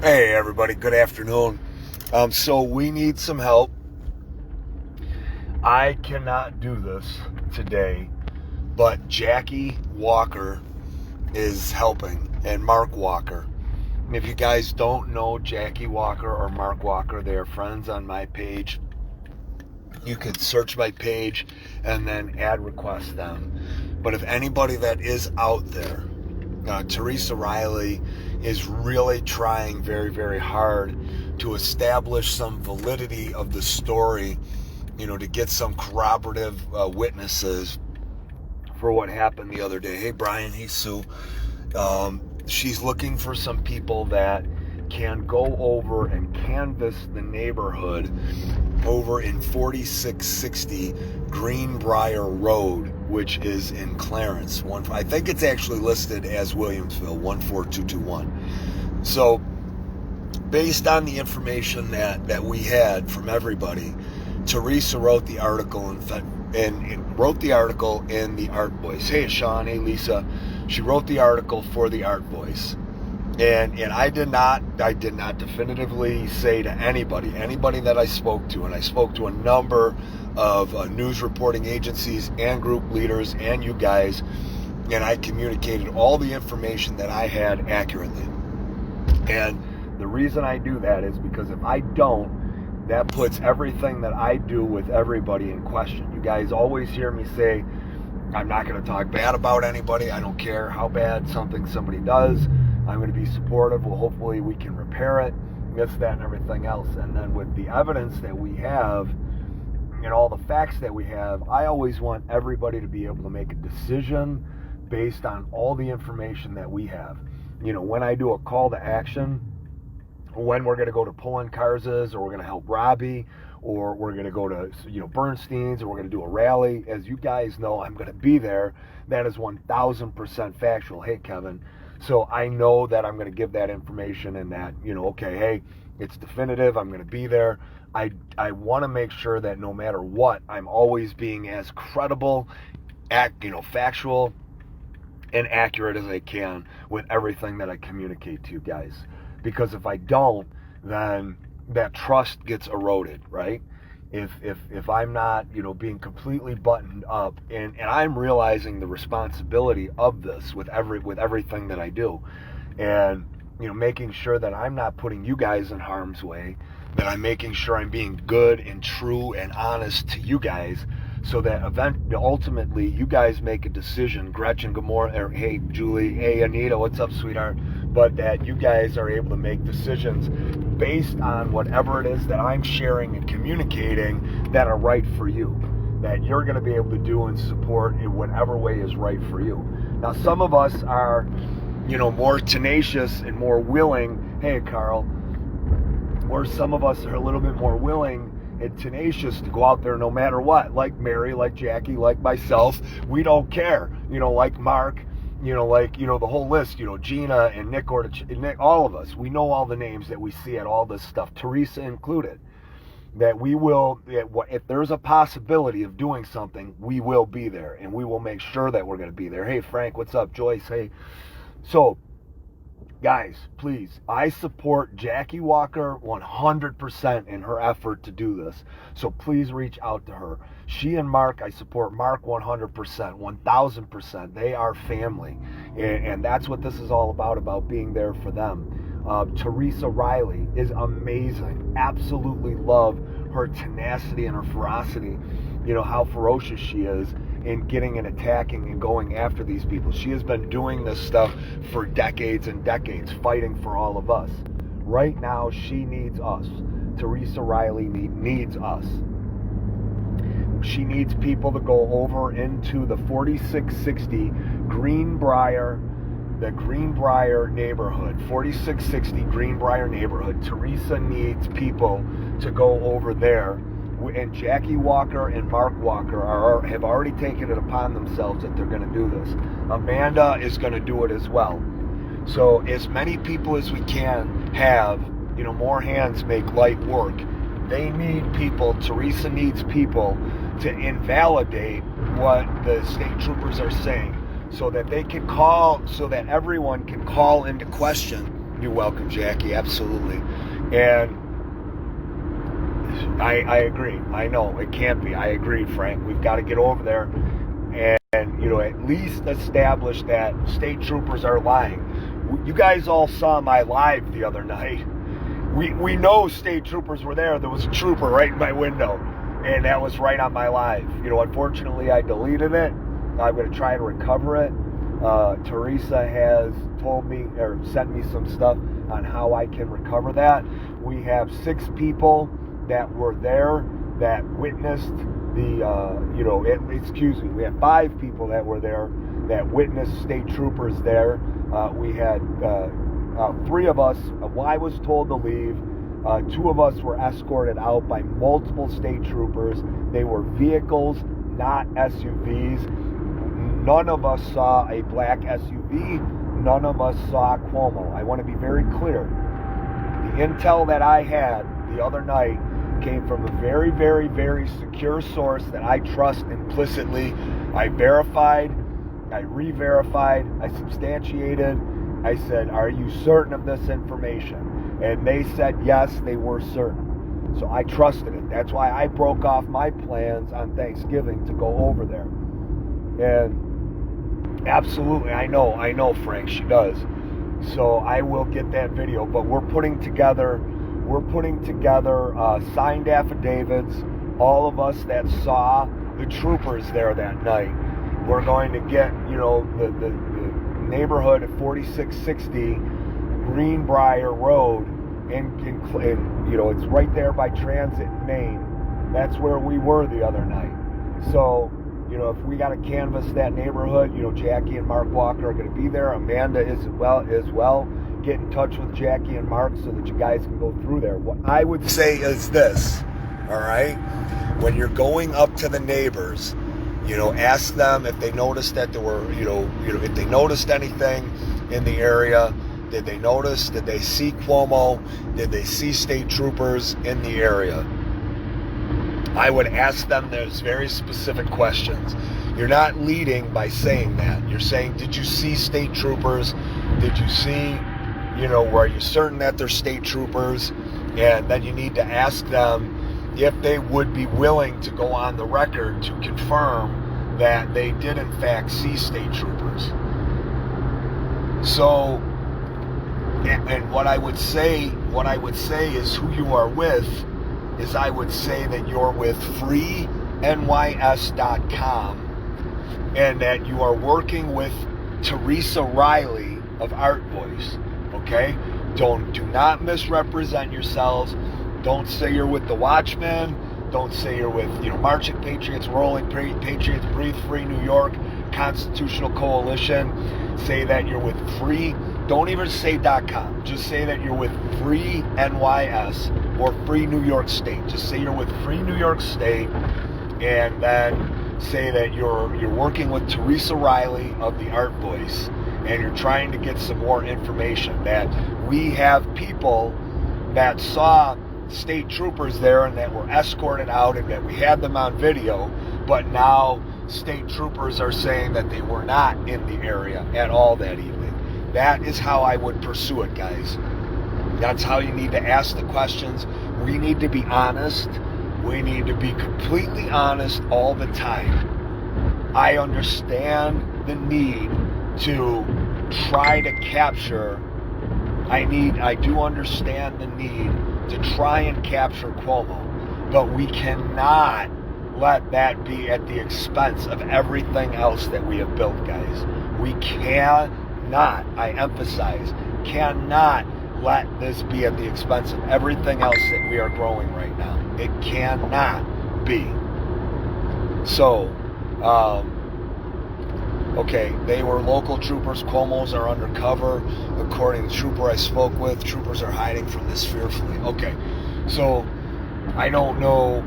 Hey everybody, good afternoon. So we need some help. I cannot do this today, but Jackie Walker is helping, and Mark Walker. And if you guys don't know Jackie Walker or Mark Walker, they are friends on my page. You can search my page and then add request them. But if anybody that is out there, Teresa Riley is really trying very, very hard to establish some validity of the story, to get some corroborative witnesses for what happened the other day. Hey, Brian, hey, Sue. She's looking for some people that can go over and canvass the neighborhood over in 4660 Greenbrier Road, which is in Clarence. I think it's actually listed as Williamsville, 14221. So, based on the information that we had from everybody, Teresa wrote the article and wrote the article in the Art Voice. Hey, Sean. Hey, Lisa. She wrote the article for the Art Voice. And I did not definitively say to anybody that I spoke to, and I spoke to a number of news reporting agencies and group leaders and you guys, and I communicated all the information that I had accurately. And the reason I do that is because if I don't, that puts everything that I do with everybody in question. You guys always hear me say, I'm not going to talk bad about anybody. I don't care how bad somebody does. I'm going to be supportive. Well, hopefully we can repair it, this, that, and everything else. And then with the evidence that we have and all the facts that we have, I always want everybody to be able to make a decision based on all the information that we have. When I do a call to action, when we're going to go to pulling Cars's, or we're going to help Robbie, or we're going to go to Bernstein's, or we're going to do a rally, as you guys know, I'm going to be there. That is 1,000% factual. Hey, Kevin. So I know that I'm going to give that information, and that, okay, hey, it's definitive. I'm going to be there. I want to make sure that no matter what, I'm always being as credible, factual, and accurate as I can with everything that I communicate to you guys. Because if I don't, then that trust gets eroded, right? If I'm not, being completely buttoned up, and I'm realizing the responsibility of this with everything that I do, and making sure that I'm not putting you guys in harm's way, that I'm making sure I'm being good and true and honest to you guys, so that ultimately you guys make a decision. Gretchen, good morning. Or, hey, Julie. Hey, Anita, what's up, sweetheart? But that you guys are able to make decisions based on whatever it is that I'm sharing and communicating that are right for you, that you're going to be able to do and support in whatever way is right for you. Now, some of us are, more tenacious and more willing. Hey, Carl. Or some of us are a little bit more willing and tenacious to go out there no matter what, like Mary, like Jackie, like myself. We don't care, like Mark, the whole list, Gina and Nick, all of us. We know all the names that we see at all this stuff, Teresa included, that we will, if there's a possibility of doing something, we will be there, and we will make sure that we're going to be there. Hey, Frank, what's up? Joyce, hey. So, guys, please, I support Jackie Walker 100% in her effort to do this. So please reach out to her. She and Mark, I support Mark 100%, 1,000%. They are family. And that's what this is all about being there for them. Teresa Riley is amazing. Absolutely love her tenacity and her ferocity. How ferocious she is in getting and attacking and going after these people. She has been doing this stuff for decades and decades, fighting for all of us. Right now, she needs us. Teresa Riley needs us. She needs people to go over into the 4660 Greenbrier, the Greenbrier neighborhood, 4660 Greenbrier neighborhood. Teresa needs people to go over there. And Jackie Walker and Mark Walker have already taken it upon themselves that they're going to do this. Amanda is going to do it as well. So as many people as we can have, more hands make light work. They need people, Teresa needs people to invalidate what the state troopers are saying, so that they can call, so that everyone can call into question You're welcome, Jackie. Absolutely. And I agree. I know it can't be. I agree, Frank. We've got to get over there and at least establish that state troopers are lying. You guys all saw my live the other night. We know state troopers were there. There was a trooper right in my window, and that was right on my live. Unfortunately, I deleted it. I'm going to try to recover it. Teresa has told me or sent me some stuff on how I can recover that. We have 6 people that were there that witnessed we have 5 people that were there that witnessed state troopers there. We had 3 of us, I was told to leave. 2 of us were escorted out by multiple state troopers. They were vehicles, not SUVs. None of us saw a black SUV. None of us saw Cuomo. I want to be very clear. The intel that I had the other night came from a very, very, very secure source that I trust implicitly. I verified, I re-verified, I substantiated. I said, are you certain of this information? And they said, yes, they were certain. So I trusted it. That's why I broke off my plans on Thanksgiving to go over there. And absolutely, I know, Frank, she does. So I will get that video, but we're putting together signed affidavits, all of us that saw the troopers there that night. We're going to get, the neighborhood at 4660 Greenbrier Road, and it's right there by Transit, Maine. That's where we were the other night. So, if we got to canvass that neighborhood, Jackie and Mark Walker are going to be there. Amanda is well. Get in touch with Jackie and Mark so that you guys can go through there. What I would say is this, all right? When you're going up to the neighbors, ask them if they noticed that there were, if they noticed anything in the area. Did they see Cuomo? Did they see state troopers in the area? I would ask them those very specific questions. You're not leading by saying that. You're saying, did you see state troopers? Did you see, were you certain that they're state troopers? And then you need to ask them if they would be willing to go on the record to confirm that they did in fact see state troopers. So, and what I would say is who you are with is I would say that you're with FreeNYS.com and that you are working with Teresa Riley of Art Voice, okay? Do not misrepresent yourselves. Don't say you're with the Watchmen. Don't say you're with, Marching Patriots, Rolling Patriots, Breathe Free New York, Constitutional Coalition. Say that you're with Free. Don't even say .com. Just say that you're with Free NYS or Free New York State. Just say you're with Free New York State, and then say that you're working with Teresa Riley of the Art Voice, and you're trying to get some more information. That we have people that saw state troopers there and that were escorted out and that we had them on video, but now state troopers are saying that they were not in the area at all that evening. That is how I would pursue it, guys. That's how you need to ask the questions. We need to be honest. We need to be completely honest all the time. I understand the need to try to capture. I do understand the need to try and capture Cuomo, but we cannot let that be at the expense of everything else that we have built, guys. We cannot, I emphasize, cannot let this be at the expense of everything else that we are growing right now. It cannot be. So, okay, they were local troopers. Cuomo's are undercover. According to the trooper I spoke with, troopers are hiding from this fearfully. Okay, so I don't know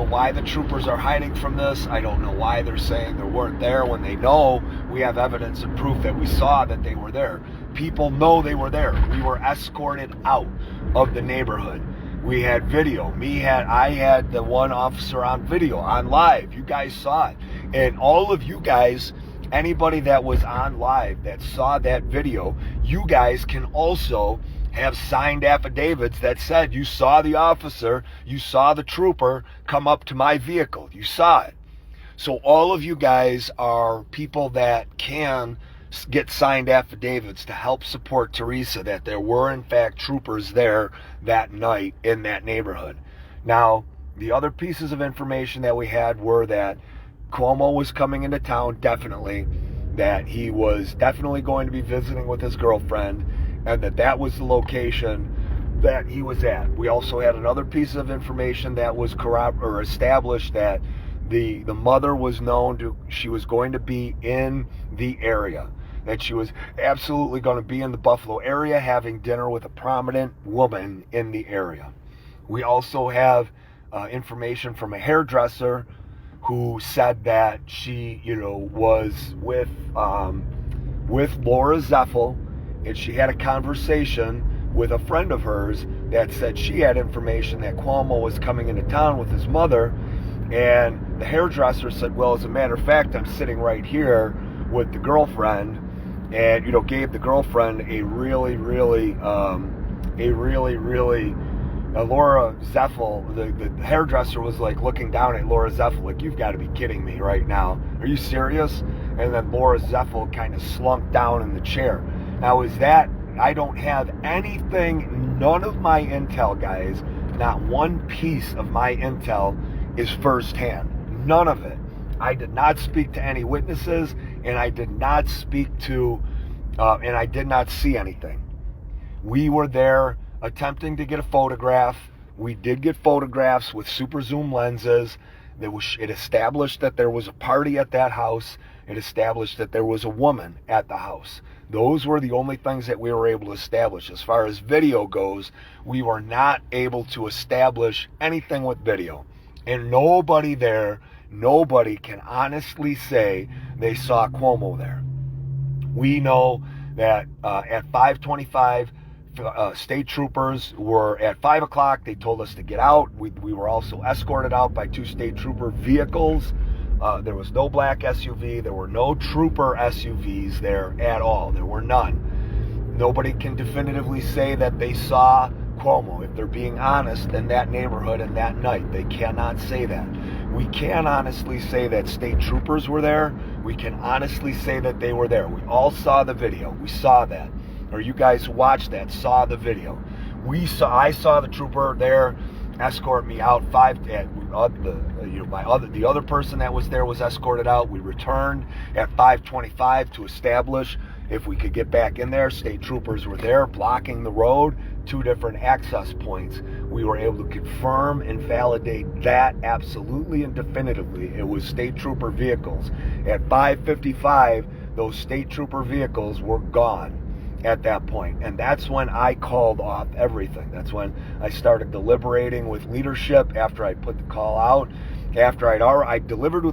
why the troopers are hiding from this. I don't know why they're saying they weren't there when they know we have evidence and proof that we saw that they were there. People know they were there. We were escorted out of the neighborhood. We had video. I had the one officer on video, on live. You guys saw it. And all of you guys, anybody that was on live that saw that video, you guys can also have signed affidavits that said you saw the officer, you saw the trooper come up to my vehicle. You saw it. So all of you guys are people that can get signed affidavits to help support Teresa that there were in fact troopers there that night in that neighborhood. Now, the other pieces of information that we had were that Cuomo was coming into town, definitely, that he was definitely going to be visiting with his girlfriend, and that was the location that he was at. We also had another piece of information that was established that the mother was known to, she was going to be in the area, that she was absolutely going to be in the Buffalo area having dinner with a prominent woman in the area. We also have information from a hairdresser who said that she, was with Laura Zeffel, and she had a conversation with a friend of hers that said she had information that Cuomo was coming into town with his mother. And the hairdresser said, well, as a matter of fact, I'm sitting right here with the girlfriend, and, gave the girlfriend a really, Laura Zeffel, the hairdresser was like looking down at Laura Zeffel like, you've got to be kidding me right now. Are you serious? And then Laura Zeffel kind of slumped down in the chair. Now, I don't have anything, none of my intel, guys, not one piece of my intel is firsthand. None of it. I did not speak to any witnesses, and I did not speak to, and I did not see anything. We were there attempting to get a photograph. We did get photographs with super zoom lenses. It established that there was a party at that house. It established that there was a woman at the house. Those were the only things that we were able to establish. As far as video goes, we were not able to establish anything with video. And nobody can honestly say they saw Cuomo there. We know that at 5:25, state troopers were at 5 o'clock. They told us to get out. We were also escorted out by 2 state trooper vehicles. There was no black SUV. There were no trooper SUVs there at all. There were none. Nobody can definitively say that they saw Cuomo, if they're being honest, in that neighborhood and that night. They cannot say that. We can honestly say that state troopers were there. We can honestly say that they were there. We all saw the video. We saw that. Or you guys who watched that saw the video. I saw the trooper there escort me out. The other person that was there was escorted out. We returned at 5:25 to establish if we could get back in there. State troopers were there blocking the road, 2 different access points. We were able to confirm and validate that absolutely and definitively. It was state trooper vehicles. At 5:55, those state trooper vehicles were gone at that point. And that's when I called off everything. That's when I started deliberating with leadership after I put the call out. After I deliberated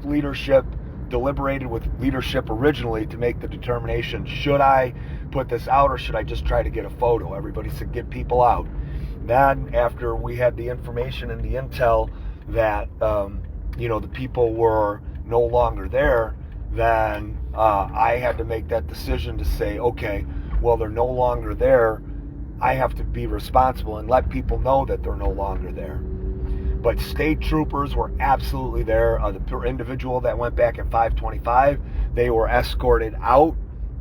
with leadership originally to make the determination, should I put this out or should I just try to get a photo? Everybody said get people out. Then after we had the information and the intel that the people were no longer there, then I had to make that decision to say, okay, well, they're no longer there. I have to be responsible and let people know that they're no longer there. But state troopers were absolutely there. The individual that went back at 5:25, they were escorted out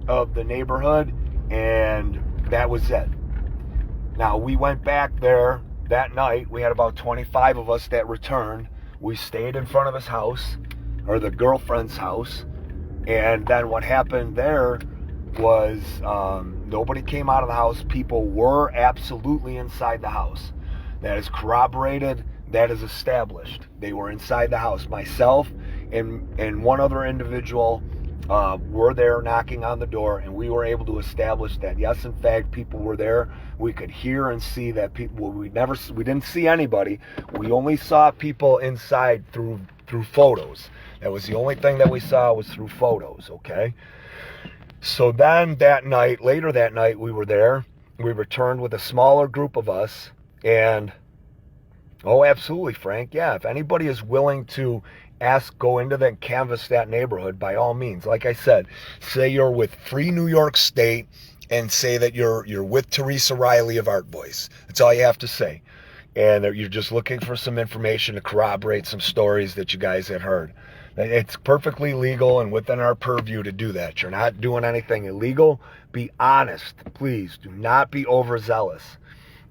of the neighborhood, and that was it. Now, we went back there that night. We had about 25 of us that returned. We stayed in front of his house, or the girlfriend's house, and then what happened there was nobody came out of the house. People were absolutely inside the house. That is corroborated. That is established. They were inside the house. Myself and one other individual were there knocking on the door, and we were able to establish that yes, in fact, people were there. We could hear and see that people. We didn't see anybody. We only saw people inside through photos. That was the only thing that we saw was through photos. Okay. So then later that night, we were there. We returned with a smaller group of us, and oh, absolutely, Frank. Yeah, if anybody is willing to go into that, canvass that neighborhood, by all means. Like I said, say you're with Free New York State, and say that you're with Teresa Riley of Art Voice. That's all you have to say. And you're just looking for some information to corroborate some stories that you guys had heard. It's perfectly legal and within our purview to do that. You're not doing anything illegal. Be honest, please. Do not be overzealous.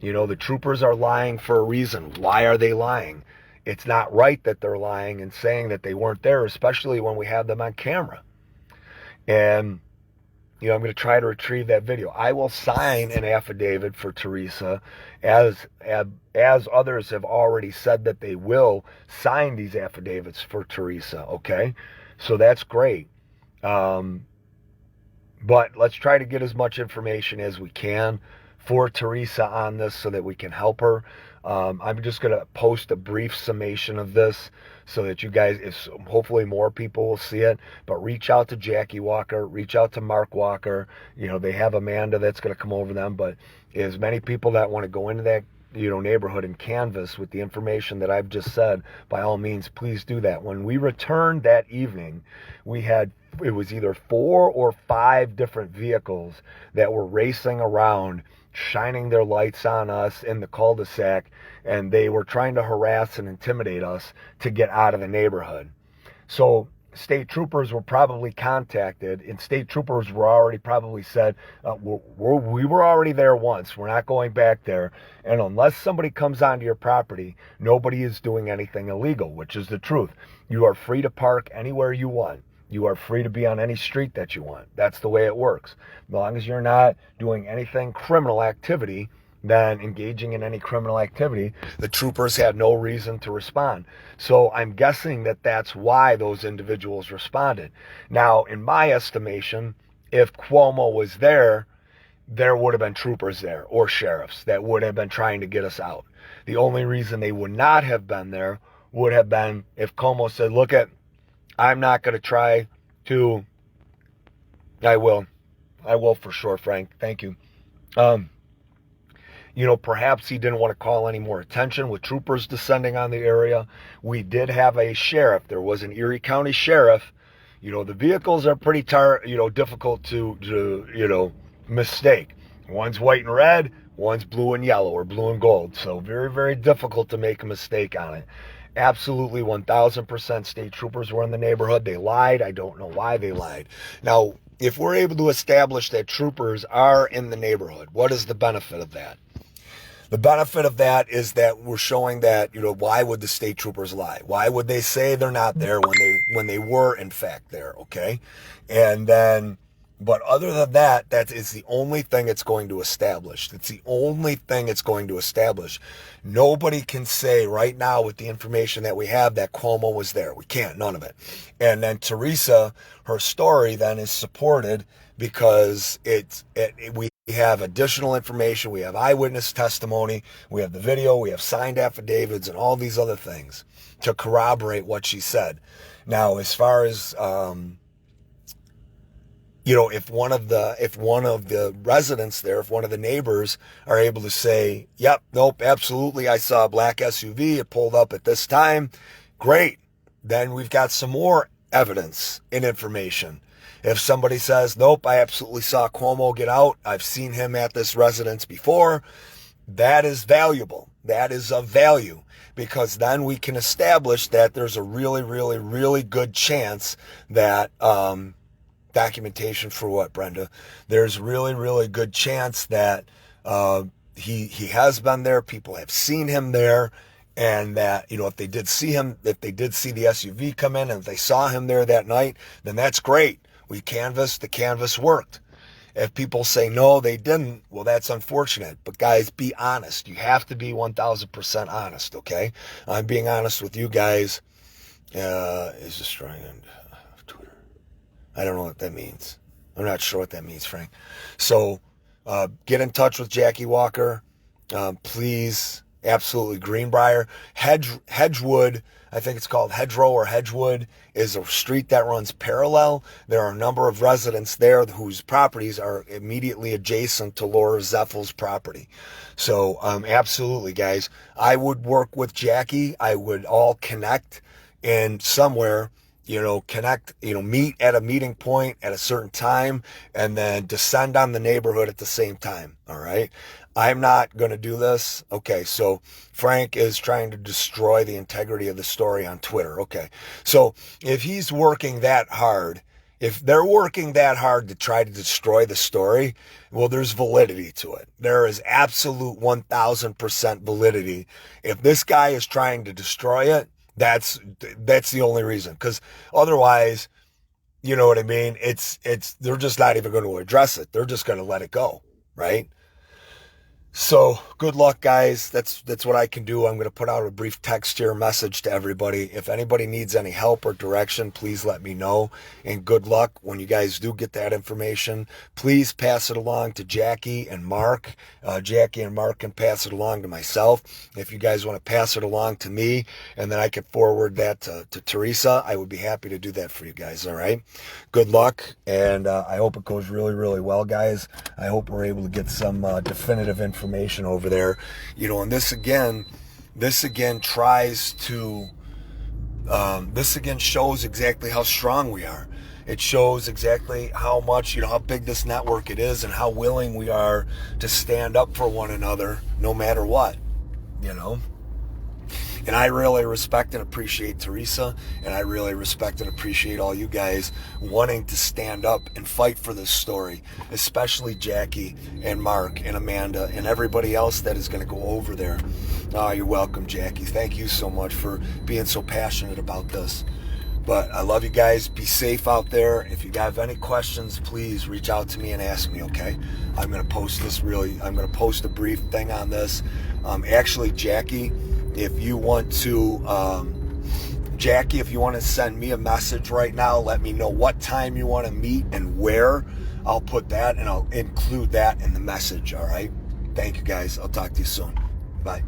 You know, the troopers are lying for a reason. Why are they lying? It's not right that they're lying and saying that they weren't there, especially when we have them on camera. And, you know, I'm going to try to retrieve that video. I will sign an affidavit for Teresa, as others have already said that they will sign these affidavits for Teresa, okay? So that's great. But let's try to get as much information as we can for Teresa on this so that we can help her. I'm just going to post a brief summation of this so that you guys, hopefully more people will see it. But reach out to Jackie Walker, reach out to Mark Walker. You know, they have Amanda that's going to come over them. But as many people that want to go into that, you know, neighborhood and canvas with the information that I've just said, by all means, please do that. When we returned that evening, it was either 4 or 5 different vehicles that were racing around, shining their lights on us in the cul-de-sac, and they were trying to harass and intimidate us to get out of the neighborhood. So state troopers were probably contacted, and state troopers were already probably said, we were already there once. We're not going back there. And unless somebody comes onto your property, nobody is doing anything illegal, which is the truth. You are free to park anywhere you want. You are free to be on any street that you want. That's the way it works. As long as you're not doing anything criminal activity, then engaging in any criminal activity, the troopers had no reason to respond. So I'm guessing that that's why those individuals responded. Now, in my estimation, if Cuomo was there would have been troopers there or sheriffs that would have been trying to get us out. The only reason they would not have been there would have been if Cuomo said, look, I'm not going to try to, I will for sure, Frank. Thank you. You know, perhaps he didn't want to call any more attention with troopers descending on the area. We did have a sheriff. There was an Erie County sheriff. You know, the vehicles are pretty difficult to mistake. One's white and red, one's blue and yellow or blue and gold. So very, very difficult to make a mistake on it. Absolutely 1,000% state troopers were in the neighborhood. They lied. I don't know why they lied. Now, if we're able to establish that troopers are in the neighborhood, what is the benefit of that? The benefit of that is that we're showing that, you know, why would the state troopers lie? Why would they say they're not there when they were in fact there, okay? And then, but other than that, that is the only thing it's going to establish. It's the only thing it's going to establish. Nobody can say right now with the information that we have that Cuomo was there. We can't, none of it. And then Teresa, her story then is supported because we have additional information. We have eyewitness testimony. We have the video. We have signed affidavits and all these other things to corroborate what she said. Now, as far as, you know, if one of the residents there, if one of the neighbors are able to say, yep, nope, absolutely, I saw a black SUV, it pulled up at this time, great. Then we've got some more evidence and information. If somebody says, nope, I absolutely saw Cuomo get out, I've seen him at this residence before, that is valuable. That is of value, because then we can establish that there's a really, really, really good chance that, documentation for what, Brenda? There's really, really good chance that he has been there, people have seen him there, and that, you know, if they did see the SUV come in and if they saw him there that night, then that's great. We canvassed, the canvas worked. If people say no, they didn't, well, that's unfortunate. But guys, be honest. You have to be 1,000% honest, okay? I'm being honest with you guys. Is destroying Twitter. I don't know what that means. I'm not sure what that means, Frank. So get in touch with Jackie Walker. Please, absolutely. Greenbrier. Hedgewood, I think it's called Hedgerow or Hedgewood, is a street that runs parallel. There are a number of residents there whose properties are immediately adjacent to Laura Zeffel's property. So absolutely, guys. I would work with Jackie. I would all connect in somewhere connect, meet at a meeting point at a certain time and then descend on the neighborhood at the same time. All right. I'm not going to do this. Okay. So Frank is trying to destroy the integrity of the story on Twitter. Okay. So if he's working that hard, if they're working that hard to try to destroy the story, well, there's validity to it. There is absolute 1000% validity. If this guy is trying to destroy it, that's the only reason. Because otherwise, you know what I mean? They're just not even going to address it. They're just going to let it go, right? So good luck, guys. That's what I can do. I'm going to put out a brief text here message to everybody. If anybody needs any help or direction, please let me know. And good luck when you guys do get that information. Please pass it along to Jackie and Mark. Jackie and Mark can pass it along to myself. If you guys want to pass it along to me, and then I can forward that to Teresa, I would be happy to do that for you guys. All right. Good luck, and I hope it goes really, really well, guys. I hope we're able to get some definitive information over there, and this again tries to, this again shows exactly how strong we are. It shows exactly how much, how big this network it is and how willing we are to stand up for one another no matter what, And I really respect and appreciate Teresa, and I really respect and appreciate all you guys wanting to stand up and fight for this story, especially Jackie and Mark and Amanda and everybody else that is going to go over there. Oh, you're welcome, Jackie. Thank you so much for being so passionate about this. But I love you guys. Be safe out there. If you have any questions, please reach out to me and ask me, okay? I'm going to post a brief thing on this. Actually, Jackie, if you want to send me a message right now, let me know what time you want to meet and where. I'll put that and I'll include that in the message, all right? Thank you, guys. I'll talk to you soon. Bye.